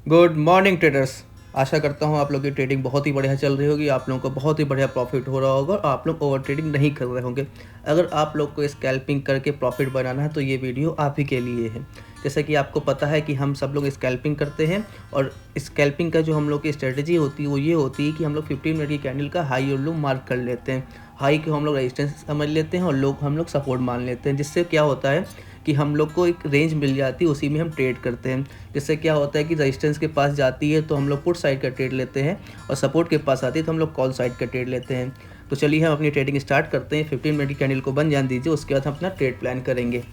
Good morning traders. आशा करता हूँ आप लोग की ट्रेडिंग बहुत ही बढ़िया चल रही होगी, आप लोगों को बहुत ही बढ़िया प्रॉफिट हो रहा होगा और आप लोग ओवर ट्रेडिंग नहीं कर रहे होंगे। अगर आप लोग को स्कैल्पिंग करके प्रॉफिट बनाना है तो ये वीडियो आप ही के लिए है। जैसे कि आपको पता है कि हम सब लोग स्कैल्पिंग करते हैं और स्कैल्पिंग का जो हम लोग की स्ट्रेटजी होती है वो ये होती है कि हम लोग 15 मिनट की कैंडल का हाई और लो मार्क कर लेते हैं। हाई को हम लोग रेजिस्टेंस समझ लेते हैं और लो को हम लोग सपोर्ट मान लेते हैं, जिससे क्या होता है कि हम लोग को एक रेंज मिल जाती है, उसी में हम ट्रेड करते हैं। जिससे क्या होता है कि रेजिस्टेंस के पास जाती है तो हम लोग पुट साइड का ट्रेड लेते हैं और सपोर्ट के पास आती है तो हम लोग कॉल साइड का ट्रेड लेते हैं। तो चलिए हम अपनी ट्रेडिंग स्टार्ट करते हैं। 15 मिनट की कैंडल को बंद जान दीजिए, उसके बाद हम अपना ट्रेड प्लान करेंगे।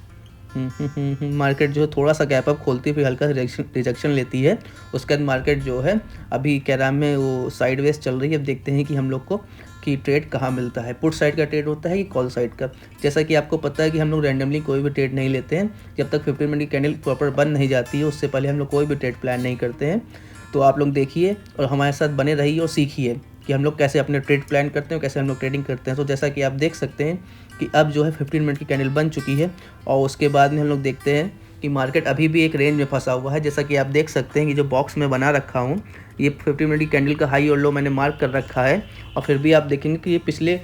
मार्केट जो है थोड़ा सा गैप अप खोलती है, फिर हल्का रिजेक्शन लेती है। उसके बाद मार्केट जो है अभी क्या नाम है वो साइडवेज चल रही है। अब देखते हैं कि हम लोग को कि ट्रेड कहाँ मिलता है, पुट साइड का ट्रेड होता है कि कॉल साइड का। जैसा कि आपको पता है कि हम लोग रैंडमली कोई भी ट्रेड नहीं लेते हैं। जब तक 15 मिनट की कैंडल प्रॉपर बंद नहीं जाती है उससे पहले हम लोग कोई भी ट्रेड प्लान नहीं करते हैं। तो आप लोग देखिए और हमारे साथ बने रहिए और सीखिए कि हम लोग कैसे अपने ट्रेड प्लान करते हैं, कैसे हम लोग ट्रेडिंग करते हैं। तो जैसा कि आप देख सकते हैं कि अब जो है 15 मिनट की कैंडल बन चुकी है और उसके बाद में हम लोग देखते हैं कि मार्केट अभी भी एक रेंज में फंसा हुआ है। जैसा कि आप देख सकते हैं कि जो बॉक्स में बना रखा हूँ, ये 15 मिनट की कैंडल का हाई और लो मैंने मार्क कर रखा है। और फिर भी आप देखेंगे कि ये पिछले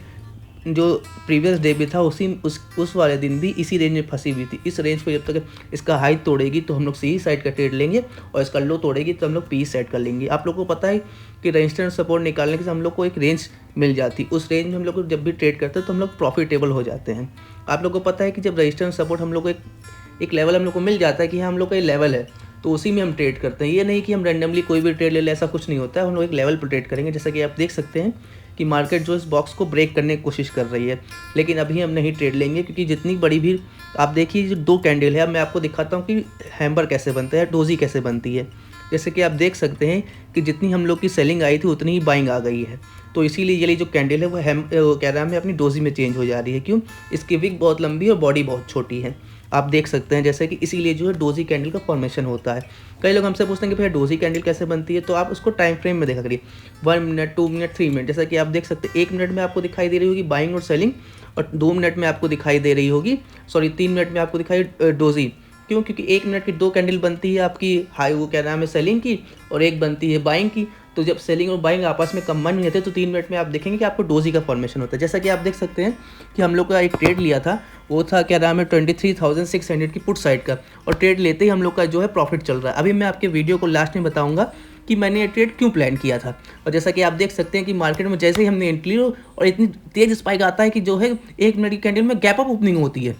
जो प्रीवियस डे भी था उस वाले दिन भी इसी रेंज में फंसी हुई थी। इस रेंज को जब तक इसका हाई तोड़ेगी तो हम लोग सी साइड का ट्रेड लेंगे और इसका लो तोड़ेगी तो हम लोग पी साइड कर लेंगे। आप लोगों को पता है कि रेजिस्टेंस सपोर्ट निकालने के हम लोग को एक रेंज मिल जाती, उस रेंज में हम लोग को जब भी ट्रेड करते हैं तो हम लोग प्रॉफिटेबल हो जाते हैं। आप लोग को पता है कि जब रेजिस्टेंस सपोर्ट हम लोग को एक लेवल हम लोग को मिल जाता है कि हम लोग का ये लेवल है तो उसी में हम ट्रेड करते हैं। ये नहीं कि हम रैंडमली कोई भी ट्रेड ले लें, ऐसा कुछ नहीं होता है। हम लोग एक लेवल पर ट्रेड करेंगे। जैसा कि आप देख सकते हैं कि मार्केट जो इस बॉक्स को ब्रेक करने की कोशिश कर रही है, लेकिन अभी हम नहीं ट्रेड लेंगे क्योंकि जितनी बड़ी भी आप देखिए जो दो कैंडल है, अब मैं आपको दिखाता हूँ कि हैम्बर कैसे बनता है, डोजी कैसे बनती है। जैसे कि आप देख सकते हैं कि जितनी हम लोग की सेलिंग आई थी उतनी ही बाइंग आ गई है। तो इसीलिए ये जो कैंडल है वो क्या नाम है अपनी डोजी में चेंज हो जा रही है। क्यों? इसकी विक बहुत लंबी और बॉडी बहुत छोटी है। आप देख सकते हैं जैसे कि इसीलिए जो है डोजी कैंडल का फॉर्मेशन होता है। कई लोग हमसे पूछते हैं कि भैया डोजी कैंडल कैसे बनती है, तो आप उसको टाइम फ्रेम में देखा करिए, 1 मिनट 2 मिनट 3 मिनट। जैसा कि आप देख सकते हैं 1 मिनट में आपको दिखाई दे रही होगी बाइंग और सेलिंग और 2 मिनट में आपको दिखाई दे रही होगी 3 मिनट में आपको दिखाई डोजी। क्यों? क्योंकि 1 मिनट की 2 कैंडल बनती है आपकी हाई वो क्या नाम है सेलिंग की और एक बनती है बाइंग की। तो जब सेलिंग और बाइंग आपस में कंबाइन हो जाते हैं तो 3 मिनट में आप देखेंगे कि आपको डोजी का फॉर्मेशन होता है। जैसा कि आप देख सकते हैं कि हम लोग का एक ट्रेड लिया था, वो था क्या नाम है 23,600 की पुट साइड का, और ट्रेड लेते ही हम लोग का जो है प्रॉफिट चल रहा है। अभी मैं आपके वीडियो को लास्ट में बताऊंगा कि मैंने ये ट्रेड क्यों प्लान किया था। और जैसा कि आप देख सकते हैं कि मार्केट में जैसे ही हमने एंट्री और इतनी तेज स्पाइक आता है कि जो है 1 मिनट की कैंडल में गैप अप ओपनिंग होती है।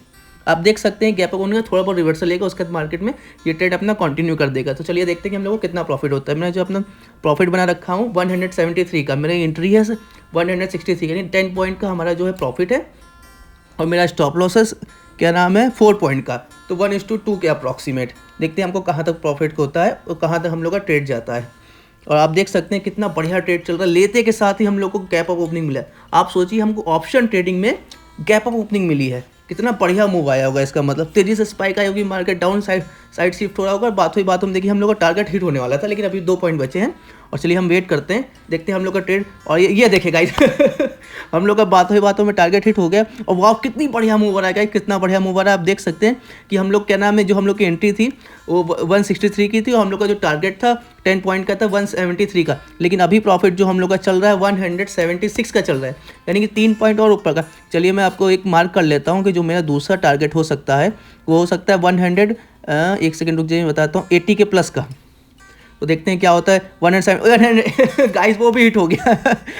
आप देख सकते हैं गैप अप होने का थोड़ा बहुत रिवर्सल लेगा, उसके बाद मार्केट में ये ट्रेड अपना कंटिन्यू कर देगा। तो चलिए देखते हैं कि हम लोगों को कितना प्रॉफिट होता है। मैंने जो अपना प्रॉफिट बना रखा हूँ 173 का, मेरा एंट्री है 163 यानी 10 पॉइंट का हमारा जो है प्रॉफिट है और मेरा स्टॉप लॉसेस क्या नाम है 4 पॉइंट का, तो 1:2 के अप्रॉक्सीमेट। देखते हैं हमको कहाँ तक प्रॉफिट होता है और कहाँ तक हम लोग का ट्रेड जाता है। और आप देख सकते हैं कितना बढ़िया ट्रेड चल रहा है, लेते के साथ ही हम लोग को गैप अप ओपनिंग मिला है। आप सोचिए हमको ऑप्शन ट्रेडिंग में गैप अप ओपनिंग मिली है, कितना बढ़िया मूव आया होगा। इसका मतलब तेजी से स्पाइक आई होगी, मार्केट डाउन साइड शिफ्ट हो रहा होगा। बातों में देखिए हम लोग का टारगेट हिट होने वाला था, लेकिन अभी 2 पॉइंट बचे हैं। और चलिए हम वेट करते हैं, देखते हैं हम लोग का ट्रेड। और ये देखिए गाइस हम लोग का बातों में टारगेट हिट हो गया। और वाह कितनी बढ़िया मूव आ रहा है गाइस, कितना बढ़िया मूव आ रहा है। आप देख सकते हैं कि हम लोग क्या नाम है जो हम लोग की एंट्री थी वो 163 की थी और हम लोग का जो टारगेट था 10 पॉइंट का था 173 का, लेकिन अभी प्रॉफिट जो हम लोग का चल रहा है 176 का चल रहा है, यानी कि 3 पॉइंट और ऊपर का। चलिए मैं आपको एक मार्क कर लेता हूँ कि जो मेरा दूसरा टारगेट हो सकता है वो हो सकता है 100 एक सेकंड रुक जाइए मैं बताता हूँ 80 के प्लस का। तो देखते हैं क्या होता है 107 गाइस वो भी हिट हो गया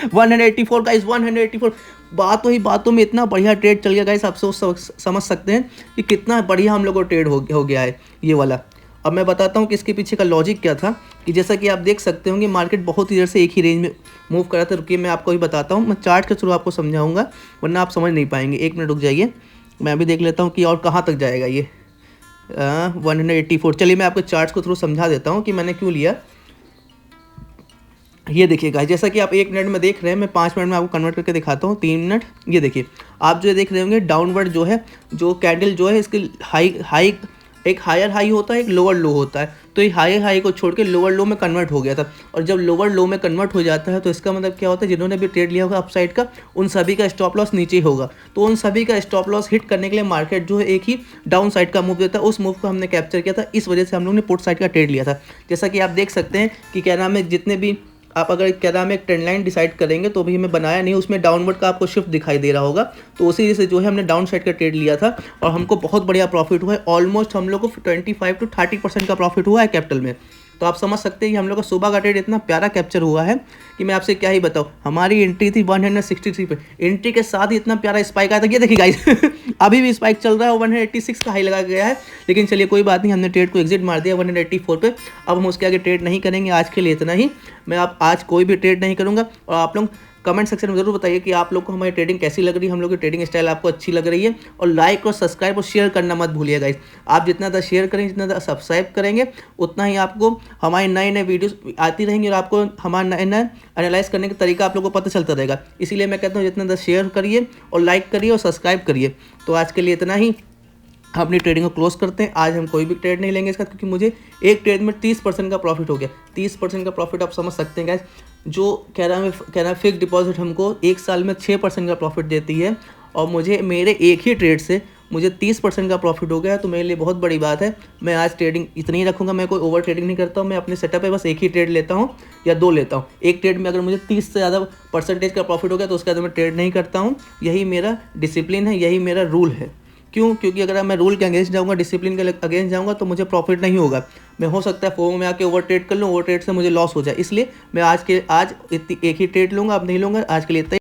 184 गाइस 184। बातों में इतना बढ़िया ट्रेड चल गया गाइस, आप समझ सकते हैं कि कितना बढ़िया हम लोग को ट्रेड हो गया है ये वाला। अब मैं बताता हूँ कि इसके पीछे का लॉजिक क्या था। कि जैसा कि आप देख सकते होंगे मार्केट बहुत ही देर से एक ही रेंज में मूव कर रहा था। रुकिए मैं आपको भी बताता हूँ, मैं चार्ट के थ्रू आपको समझाऊंगा वरना आप समझ नहीं पाएंगे। 1 मिनट रुक जाइए, मैं अभी देख लेता हूँ कि और कहाँ तक जाएगा ये 184। चलिए मैं आपको चार्ट्स को थ्रू समझा देता हूँ कि मैंने क्यों लिया। ये देखिएगा जैसा कि आप 1 मिनट में देख रहे हैं, मैं 5 मिनट में आपको कन्वर्ट करके दिखाता हूँ 3 मिनट। ये देखिए आप जो देख रहे होंगे डाउनवर्ड जो है जो कैंडल जो है इसकी हाई एक हायर हाई होता है, एक लोअर लो होता है। तो ये हायर हाई को छोड़ के लोअर लो में कन्वर्ट हो गया था, और जब लोअर लो में कन्वर्ट हो जाता है तो इसका मतलब क्या होता है, जिन्होंने भी ट्रेड लिया होगा अपसाइड का, उन सभी का स्टॉप लॉस नीचे होगा। तो उन सभी का स्टॉप लॉस हिट करने के लिए मार्केट जो है एक ही डाउन साइड का मूव देता है, उस मूव को हमने कैप्चर किया था। इस वजह से हम लोग ने पुट साइड का ट्रेड लिया था। जैसा कि आप देख सकते हैं कि क्या नाम है, जितने भी आप अगर क्या नाम है एक ट्रेंड लाइन डिसाइड करेंगे, तो भी हमें बनाया नहीं, उसमें डाउनवर्ड का आपको शिफ्ट दिखाई दे रहा होगा। तो उसी वजह से जो है हमने डाउन साइड का ट्रेड लिया था, और हमको बहुत बढ़िया प्रॉफिट हुआ है। ऑलमोस्ट हम लोग को 25 to 30% का प्रॉफिट हुआ है कैपिटल में। तो आप समझ सकते हैं कि हम लोग का सुबह का ट्रेड इतना प्यारा कैप्चर हुआ है कि मैं आपसे क्या ही बताऊँ। हमारी एंट्री थी 163 पे, एंट्री के साथ ही इतना प्यारा स्पाइक आया था। ये देखिए गाइस अभी भी स्पाइक चल रहा है, 186 का हाई लगा गया है। लेकिन चलिए कोई बात नहीं, हमने ट्रेड को एग्जिट मार दिया 184 पे। अब हम उसके आगे ट्रेड नहीं करेंगे, आज के लिए इतना ही। मैं आज कोई भी ट्रेड नहीं करूँगा। और आप लोग कमेंट सेक्शन में ज़रूर बताइए कि आप लोग को हमारी ट्रेडिंग कैसी लग रही है, हम लोग की ट्रेडिंग स्टाइल आपको अच्छी लग रही है। और लाइक और सब्सक्राइब और शेयर करना मत भूलिएगा गाइस। आप जितना ज़्यादा शेयर करेंगे, जितना ज़्यादा सब्सक्राइब करेंगे, उतना ही आपको हमारी नए नए वीडियोस आती रहेंगी, और आपको हमारा नए नए एनालाइज करने का तरीका आप लोगों को पता चलता रहेगा। इसीलिए मैं कहता हूँ जितना ज़्यादा शेयर करिए और लाइक करिए और सब्सक्राइब करिए। तो आज के लिए इतना ही, अपनी ट्रेडिंग को क्लोज करते हैं। आज हम कोई भी ट्रेड नहीं लेंगे इसका, क्योंकि मुझे एक ट्रेड में 30% का प्रॉफिट हो गया। 30% का प्रॉफिट आप समझ सकते हैं गाइस। जो कह रहा है फिक्स डिपॉजिट हमको 1 साल में 6% का प्रॉफिट देती है, और मुझे मेरे एक ही ट्रेड से मुझे 30% का प्रॉफिट हो गया, तो मेरे लिए बहुत बड़ी बात है। मैं आज ट्रेडिंग इतनी ही रखूँगा, मैं कोई ओवर ट्रेडिंग नहीं करता हूँ। मैं अपने सेटअप पे बस एक ही ट्रेड लेता हूँ या 2 लेता हूँ। एक ट्रेड में अगर मुझे 30 से ज़्यादा परसेंटेज का प्रॉफिट हो गया तो उसके बाद मैं ट्रेड नहीं करता हूँ। यही मेरा डिसिप्लिन है, यही मेरा रूल है। क्यों? क्योंकि अगर मैं रूल के अगेंस्ट जाऊंगा, डिसिप्लिन के अगेंस्ट जाऊंगा, तो मुझे प्रॉफिट नहीं होगा। मैं हो सकता है फोमो में आके ओवर ट्रेड कर लूँ, ओवर ट्रेड से मुझे लॉस हो जाए। इसलिए मैं आज एक ही ट्रेड लूँगा, अब नहीं लूँगा। आज के लिए इतना ही।